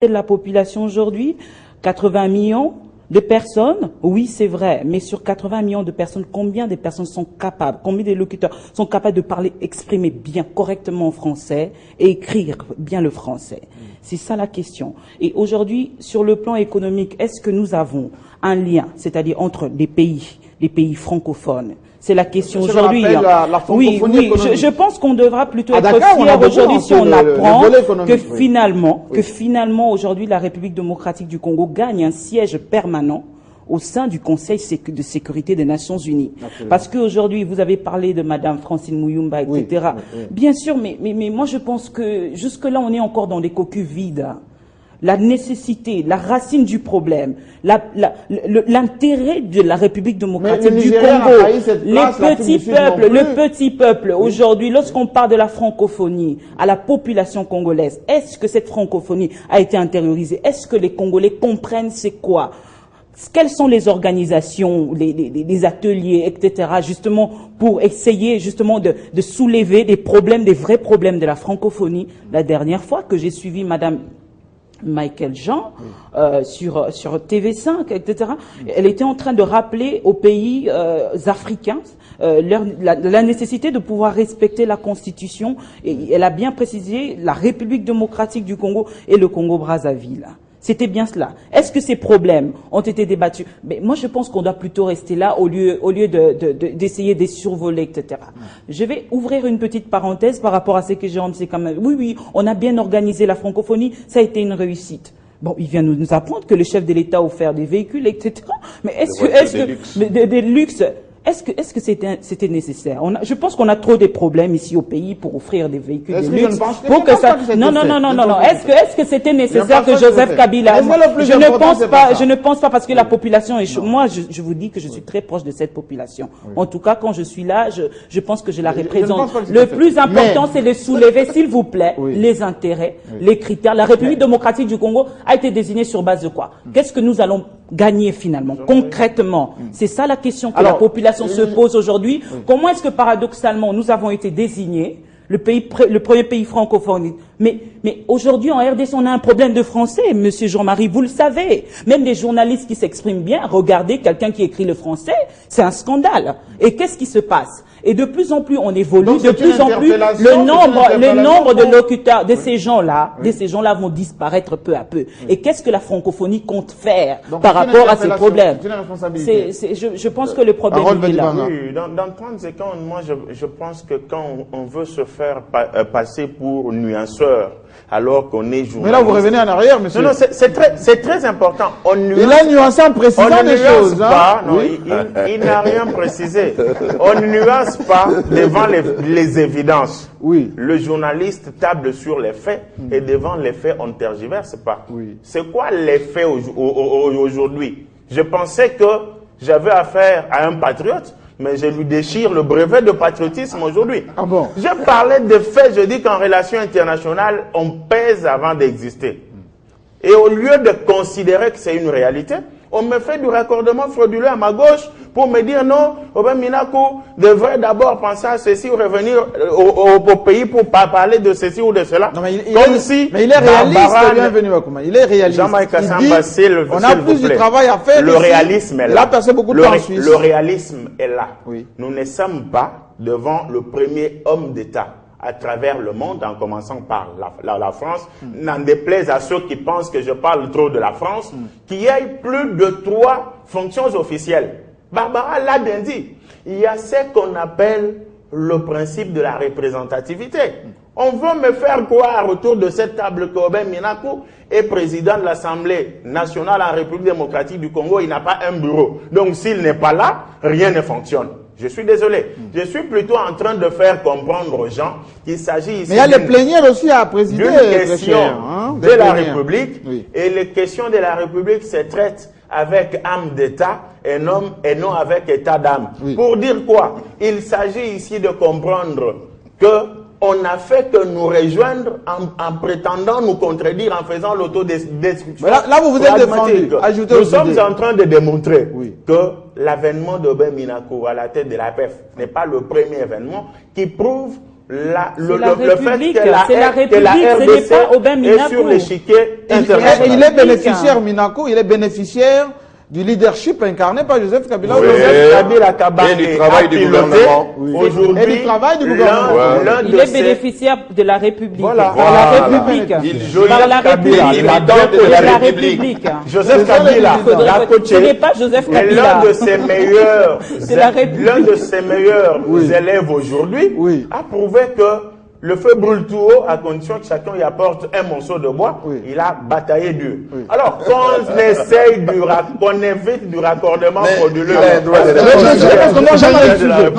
de la population aujourd'hui, 80 millions de personnes, oui c'est vrai, mais sur 80 millions de personnes, combien de personnes sont capables, combien de locuteurs sont capables de parler, exprimer bien, correctement en français et écrire bien le français? C'est ça la question. Et aujourd'hui, sur le plan économique, est-ce que nous avons un lien, c'est-à-dire entre les pays francophones? C'est la question aujourd'hui. Oui, je pense qu'on devra plutôt être fier aujourd'hui si on apprend que finalement aujourd'hui la République démocratique du Congo gagne un siège permanent au sein du Conseil de sécurité des Nations Unies. Absolument. Parce qu'aujourd'hui, vous avez parlé de Madame Francine Muyumba, etc. Oui. Bien sûr, mais moi je pense que jusque-là on est encore dans des coquilles vides. La nécessité, la racine du problème, l'intérêt de la République démocratique du Congo, le petit peuple, aujourd'hui, lorsqu'on parle de la francophonie à la population congolaise, est-ce que cette francophonie a été intériorisée? Est-ce que les Congolais comprennent c'est quoi? Quelles sont les organisations, les ateliers, etc., justement, pour essayer, justement, de soulever des problèmes, des vrais problèmes de la francophonie? La dernière fois que j'ai suivi Madame Michael Jean sur TV5, etc. Elle était en train de rappeler aux pays africains la nécessité de pouvoir respecter la Constitution, et elle a bien précisé la République démocratique du Congo et le Congo-Brazzaville. C'était bien cela. Est-ce que ces problèmes ont été débattus? Mais moi, je pense qu'on doit plutôt rester là au lieu d'essayer de survoler, etc. Je vais ouvrir une petite parenthèse par rapport à ce que Jérôme sait quand même. Oui, on a bien organisé la francophonie. Ça a été une réussite. Bon, il vient nous apprendre que le chef de l'État a offert des véhicules, etc. Mais des luxes. Est-ce que c'était nécessaire? Je pense qu'on a trop de problèmes ici au pays pour offrir des véhicules de luxe. Non. Est-ce que c'était nécessaire que Joseph Kabila? Je ne pense pas parce que la population est moi, je vous dis que je suis très proche de cette population. En tout cas, quand je suis là, je pense que je la représente. Le plus important, c'est de soulever, s'il vous plaît, les intérêts, les critères. La République démocratique du Congo a été désignée sur base de quoi? Qu'est-ce que nous allons gagner finalement, concrètement? C'est ça la question que la population se pose aujourd'hui. Comment est-ce que paradoxalement nous avons été désignés, le premier pays francophone, mais aujourd'hui en RDC on a un problème de français, monsieur Jean-Marie, vous le savez. Même des journalistes qui s'expriment bien, regardez quelqu'un qui écrit le français, c'est un scandale. Et qu'est-ce qui se passe? Et de plus en plus on évolue, donc, de plus en plus le nombre de locuteurs de ces gens-là vont disparaître peu à peu. Et qu'est-ce que la francophonie compte faire par rapport à ces problèmes? Je pense que le problème est là. Oui, dans 30 secondes, moi je pense que quand on veut se faire passer pour nuanceur, alors qu'on est journaliste. Mais là, vous revenez en arrière, monsieur. Non, c'est très important. Il a nuancé en précisant des choses. Pas, non, il n'a rien précisé. On ne nuance pas devant les évidences. Oui. Le journaliste table sur les faits et devant les faits, on ne tergiverse pas. Oui. C'est quoi les faits aujourd'hui? Je pensais que j'avais affaire à un patriote, mais je lui déchire le brevet de patriotisme aujourd'hui. Ah bon? Je parlais de faits, je dis qu'en relation internationale, on pèse avant d'exister. Et au lieu de considérer que c'est une réalité, on me fait du raccordement frauduleux à ma gauche pour me dire non, Aubin Minakou devrait d'abord penser à ceci ou revenir au pays pour pas parler de ceci ou de cela. Non, mais il est réaliste, bienvenue à Kouma. Il est réaliste. Jean-Marie Kassamba, on a plus de travail à faire. Le réalisme est là. Il a passé beaucoup de temps en Suisse. Le réalisme est là. Oui. Nous ne sommes pas devant le premier homme d'État à travers le monde, en commençant par la France, n'en déplaise à ceux qui pensent que je parle trop de la France, qu'il y ait plus de 3 fonctions officielles. Barbara l'a bien dit. Il y a ce qu'on appelle le principe de la représentativité. On veut me faire croire autour de cette table qu'Aubin Minakou est président de l'Assemblée nationale en République démocratique du Congo. Il n'a pas un bureau. Donc s'il n'est pas là, rien ne fonctionne. Je suis désolé. Je suis plutôt en train de faire comprendre aux gens qu'il s'agit ici. Mais il y a les plénières aussi à présider. D'une question de la République. Oui. Et les questions de la République se traitent avec âme d'État et non avec état d'âme. Oui. Pour dire quoi? Il s'agit ici de comprendre que on n'a fait que nous rejoindre en prétendant nous contredire, en faisant l'autodestruction. Là, vous vous êtes défendu. Nous sommes en train de démontrer que l'avènement d'Aubin Minakou à la tête de l'APF n'est pas le premier événement qui prouve le fait que la RDC est sur l'échiquier international. Il est bénéficiaire, Minakou, il est bénéficiaire du leadership incarné par Joseph Kabila. Joseph Kabila et du travail du gouvernement. Aujourd'hui, et du travail du gouvernement. Il est bénéficiaire de la République. Voilà. Par la République. Par la République. Joseph Kabila l'a coaché. Ce n'est pas Joseph Kabila. L'un de ses meilleurs élèves aujourd'hui a prouvé que le feu brûle tout haut à condition que chacun y apporte un morceau de bois. Il a bataillé dur. Alors, quand on essaye qu'on évite du raccordement frauduleux. Non,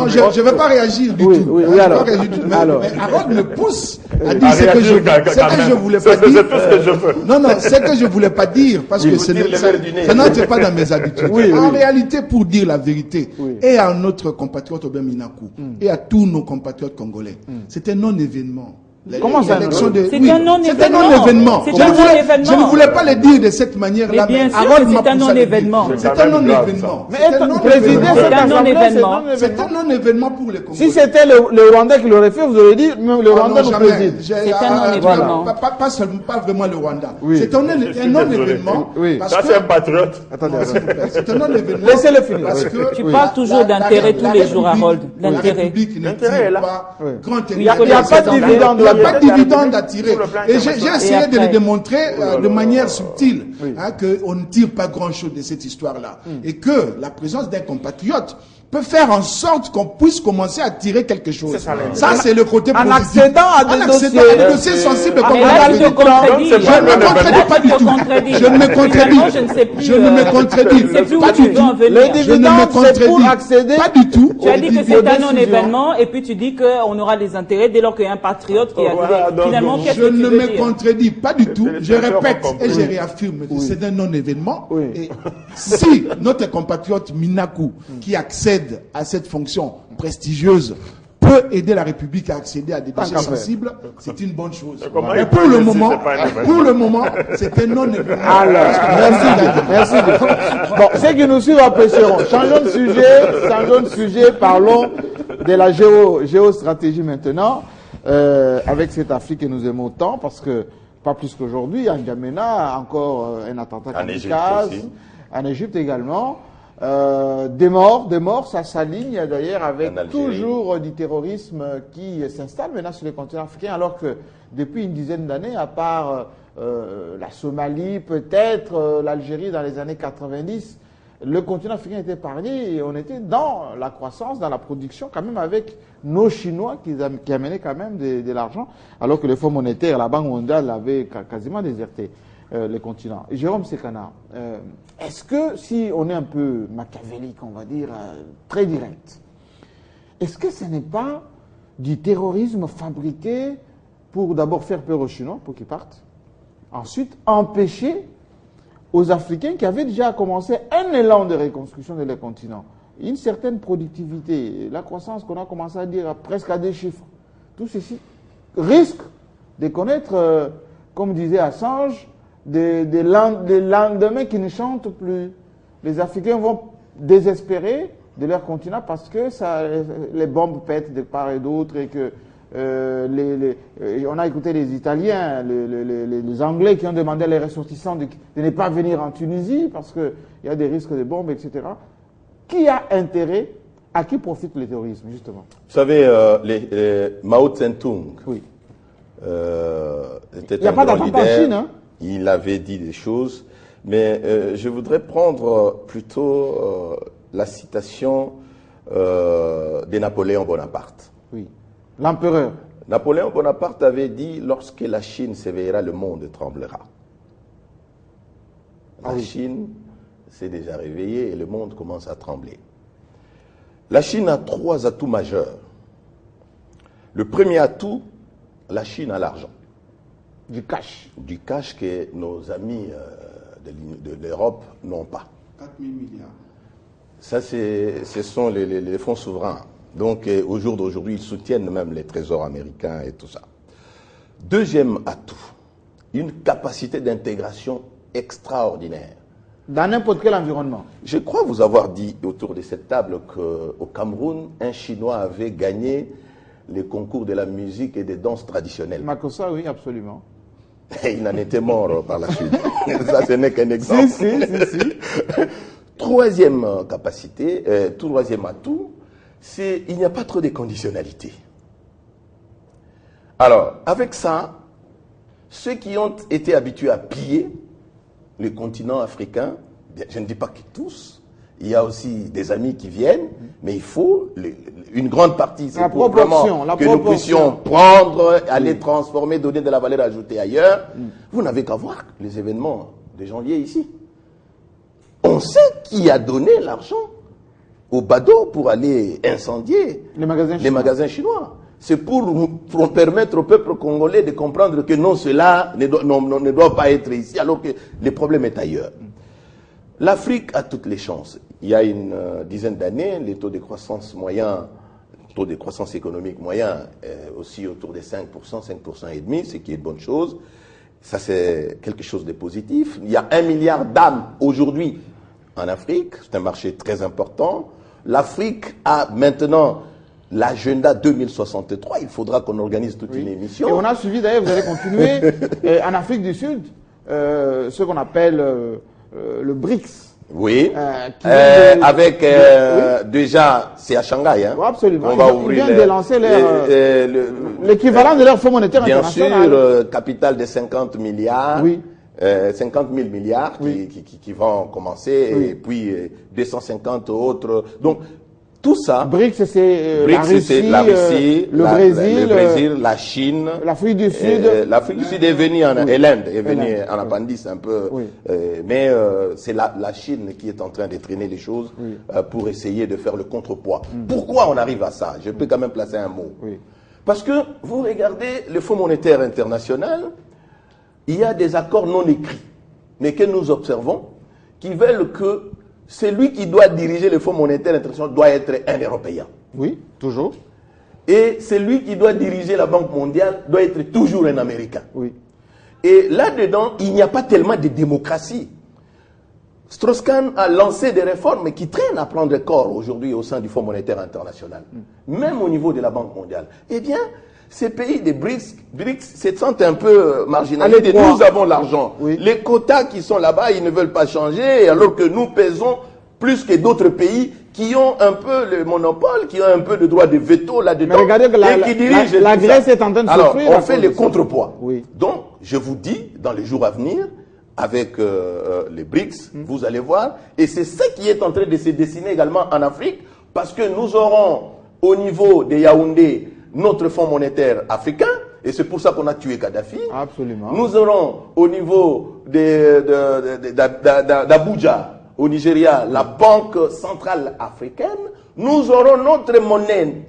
je ne vais pas réagir du tout. Mais Harold me pousse à dire ce que je voulais pas dire. C'est tout ce que je veux. Non, ce que je voulais pas dire, parce que ça n'entre pas dans mes habitudes. En réalité, pour dire la vérité, et à notre compatriote Obem Minakou, et à tous nos compatriotes congolais, c'était non-événement. Comment ça? C'est un non-événement. Je ne voulais pas le dire de cette manière-là. Mais bien sûr que c'est un non-événement. C'est un non-événement. Mais présider cette assemblée, c'est un non-événement pour les Congolais. Si c'était le Rwanda qui l'aurait fait, vous auriez dit, même le Rwanda nous préside. C'est un non-événement. Pas vraiment le Rwanda. C'est un non-événement. Ça, c'est un patriote. Attendez, c'est un non-événement. Laissez-le finir. Tu parles toujours d'intérêt tous les jours, Harold. L'intérêt. L'intérêt est là. Il n'y a pas de dividende. Il n'y a pas de dividende à tirer. Et j'ai essayé de le démontrer de manière subtile qu'on ne tire pas grand-chose de cette histoire-là. Et que la présence d'un compatriote peut faire en sorte qu'on puisse commencer à tirer quelque chose. Ça, c'est le côté positif. En accédant à des dossiers sensibles comme je ne me contredis pas du tout. Je ne me contredis. Je ne me contredis pas du tout. Le dividende, c'est pour accéder. Pas du tout. Tu as dit que c'est un non-événement et puis tu dis qu'on aura des intérêts dès lors qu'il y a un patriote qui a dit. Finalement, qu'est-ce que tu veux dire? Je ne me contredis pas du tout. Je répète et je réaffirme que c'est un non-événement. Et si notre compatriote Minakou, qui accède à cette fonction prestigieuse, peut aider la République à accéder à des dossiers sensibles, c'est une bonne chose. Mais pour le moment, c'est un non-événement. Alors, merci. Bon, ceux qui nous suivent apprécieront. Changeons de sujet, parlons de la géostratégie maintenant, avec cette Afrique que nous aimons tant, parce que, pas plus qu'aujourd'hui, en N'Djamena, encore un attentat kamikaze, en Égypte également. Des morts, ça s'aligne d'ailleurs avec toujours du terrorisme qui s'installe maintenant sur le continent africain, alors que depuis une dizaine d'années, à part la Somalie, peut-être l'Algérie dans les années 90, le continent africain était épargné et on était dans la croissance, dans la production, quand même avec nos Chinois qui amenaient quand même de l'argent, alors que le Fonds monétaire, la Banque mondiale avait quasiment déserté le continent. Jérôme Sekana, est-ce que si on est un peu machiavélique, on va dire, très direct, est-ce que ce n'est pas du terrorisme fabriqué pour d'abord faire peur aux Chinois, pour qu'ils partent, ensuite empêcher aux Africains qui avaient déjà commencé un élan de reconstruction de leur continent, une certaine productivité, la croissance qu'on a commencé à dire presque à des chiffres, tout ceci risque de connaître, comme disait Assange, des lendemains qui ne chantent plus. Les Africains vont désespérer de leur continent parce que les bombes pètent de part et d'autre et que on a écouté les Italiens, les Anglais qui ont demandé à les ressortissants de ne pas venir en Tunisie parce qu'il y a des risques de bombes, etc. Qui a intérêt? À qui profite le terrorisme, justement? Vous savez, Mao Tse-tung était un grand leader. En Chine, hein? Il avait dit des choses, mais je voudrais prendre plutôt la citation de Napoléon Bonaparte. Oui, l'empereur. Napoléon Bonaparte avait dit « Lorsque la Chine s'éveillera, le monde tremblera ». La Chine s'est déjà réveillée et le monde commence à trembler. La Chine a 3 atouts majeurs. Le premier atout, la Chine a l'argent. Du cash. Du cash que nos amis de l'Europe n'ont pas. 4 000 milliards. Ça, ce sont les fonds souverains. Donc, au jour d'aujourd'hui, ils soutiennent même les trésors américains et tout ça. Deuxième atout, une capacité d'intégration extraordinaire. Dans n'importe quel environnement. Je crois vous avoir dit autour de cette table qu'au Cameroun, un Chinois avait gagné les concours de la musique et des danses traditionnelles. Makossa, oui, absolument. Et il en était mort par la suite. Ça, ce n'est qu'un exemple. Si. Troisième capacité, troisième atout, c'est il n'y a pas trop de conditionnalité. Alors, avec ça, ceux qui ont été habitués à piller le continent africain, je ne dis pas que tous, il y a aussi des amis qui viennent, mais il faut une grande partie, c'est pour vraiment que nous puissions prendre, aller transformer, donner de la valeur ajoutée ailleurs. Vous n'avez qu'à voir les événements de janvier ici. On sait qui a donné l'argent au Bado pour aller incendier les magasins chinois. C'est pour permettre au peuple congolais de comprendre que non, cela ne doit pas être ici, alors que le problème est ailleurs. L'Afrique a toutes les chances. Il y a une dizaine d'années, les taux de croissance moyens, taux de croissance économique moyen, aussi autour des 5%, 5% et demi, ce qui est une bonne chose. Ça, c'est quelque chose de positif. Il y a 1 milliard d'âmes aujourd'hui en Afrique. C'est un marché très important. L'Afrique a maintenant l'agenda 2063. Il faudra qu'on organise toute une émission. Et on a suivi, d'ailleurs, vous allez continuer, en Afrique du Sud, ce qu'on appelle le BRICS. Oui, avec déjà, c'est à Shanghai. Hein, oui, absolument. On va ouvrir ils viennent de lancer l'équivalent de leur Fonds monétaire international. Bien sûr, capital de 50 milliards. Oui. 50 000 milliards qui vont commencer, et puis 250 autres. Donc, tout ça. BRICS, c'est la Russie, le Brésil, la Chine, l'Afrique du Sud. L'Afrique du Sud est venue et l'Inde est venue en appendice un peu. Oui. Mais c'est la Chine qui est en train de traîner les choses pour essayer de faire le contrepoids. Pourquoi on arrive à ça? Je peux quand même placer un mot. Parce que vous regardez le Fonds monétaire international, il y a des accords non écrits, mais que nous observons, qui veulent que celui qui doit diriger le Fonds monétaire international doit être un Européen. Oui, toujours. Et celui qui doit diriger la Banque mondiale doit être toujours un Américain. Oui. Et là-dedans, il n'y a pas tellement de démocratie. Strauss-Kahn a lancé des réformes qui traînent à prendre corps aujourd'hui au sein du Fonds monétaire international, même au niveau de la Banque mondiale. Eh bien, ces pays des BRICS se sentent un peu marginalisés. Nous avons l'argent. Oui. Les quotas qui sont là-bas, ils ne veulent pas changer, alors que nous pesons plus que d'autres pays qui ont un peu le monopole, qui ont un peu de droit de veto là-dedans. Regardez que qui dirigent la Grèce est en train de souffrir. Alors, on fait le contrepoids. Oui. Donc, je vous dis, dans les jours à venir, avec les BRICS, vous allez voir, et c'est ça qui est en train de se dessiner également en Afrique, parce que nous aurons au niveau de Yaoundé notre fonds monétaire africain, et c'est pour ça qu'on a tué Kadhafi. Absolument. Nous aurons au niveau d'Abuja, au Nigeria, la Banque centrale africaine. Nous aurons notre monnaie.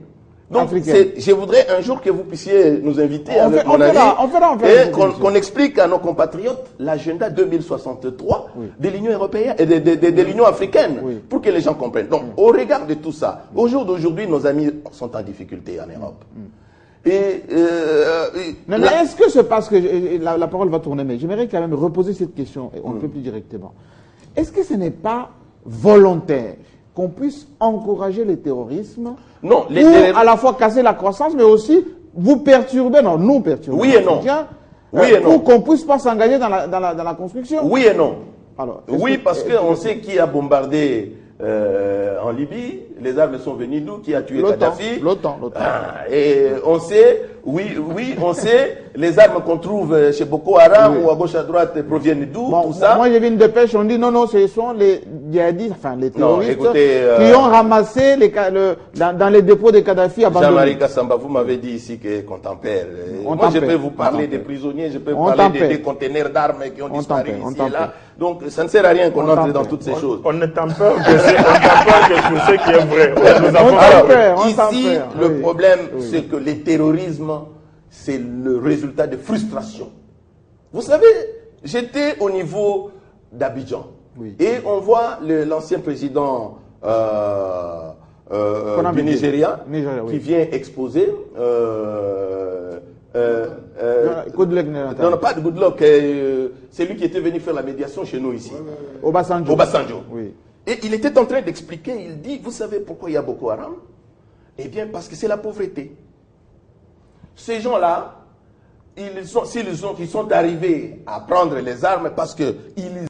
Donc, je voudrais un jour que vous puissiez nous inviter avec mon ami et qu'on explique à nos compatriotes l'agenda 2063 de l'Union européenne et de l'Union africaine pour que les gens comprennent. Donc, au regard de tout ça, au jour d'aujourd'hui, nos amis sont en difficulté en Europe. Mais est-ce que c'est parce que la parole va tourner, mais j'aimerais quand même reposer cette question et on ne peut plus directement. Est-ce que ce n'est pas volontaire qu'on puisse encourager le terrorisme pour à la fois casser la croissance, mais aussi vous perturber, non, nous perturber. Oui et non. Pour qu'on ne puisse pas s'engager dans la construction. Oui et non. Alors, oui, parce qu'on sait qui a bombardé en Libye, les armes sont venues d'où? Qui a tué Kadhafi? L'OTAN. Et on sait, on sait, les armes qu'on trouve chez Boko Haram ou à gauche à droite proviennent d'où? Tout ça. Moi j'ai vu une dépêche, on dit non, ce sont les djihadistes, enfin les terroristes qui ont ramassé dans les dépôts de Kadhafi abandonnés. Jean-Marie Kassamba, vous m'avez dit ici qu'on tempère. Moi je peux vous parler des prisonniers, je peux vous parler des conteneurs d'armes qui ont disparu ici et là. Donc ça ne sert à rien qu'on entre dans toutes ces choses. On ne tempère que sur ce qui est vrai. Ici, le problème, c'est que le terrorisme, c'est le résultat de frustration. Vous savez, j'étais au niveau d'Abidjan. Et on voit l'ancien président du Nigeria qui vient exposer. Non, pas de Goodluck. C'est lui qui était venu faire la médiation chez nous ici. Obasanjo. Oui. Et il était en train d'expliquer, il dit, vous savez pourquoi il y a Boko Haram? Eh bien, parce que c'est la pauvreté. Ces gens-là, ils sont arrivés à prendre les armes parce qu'ils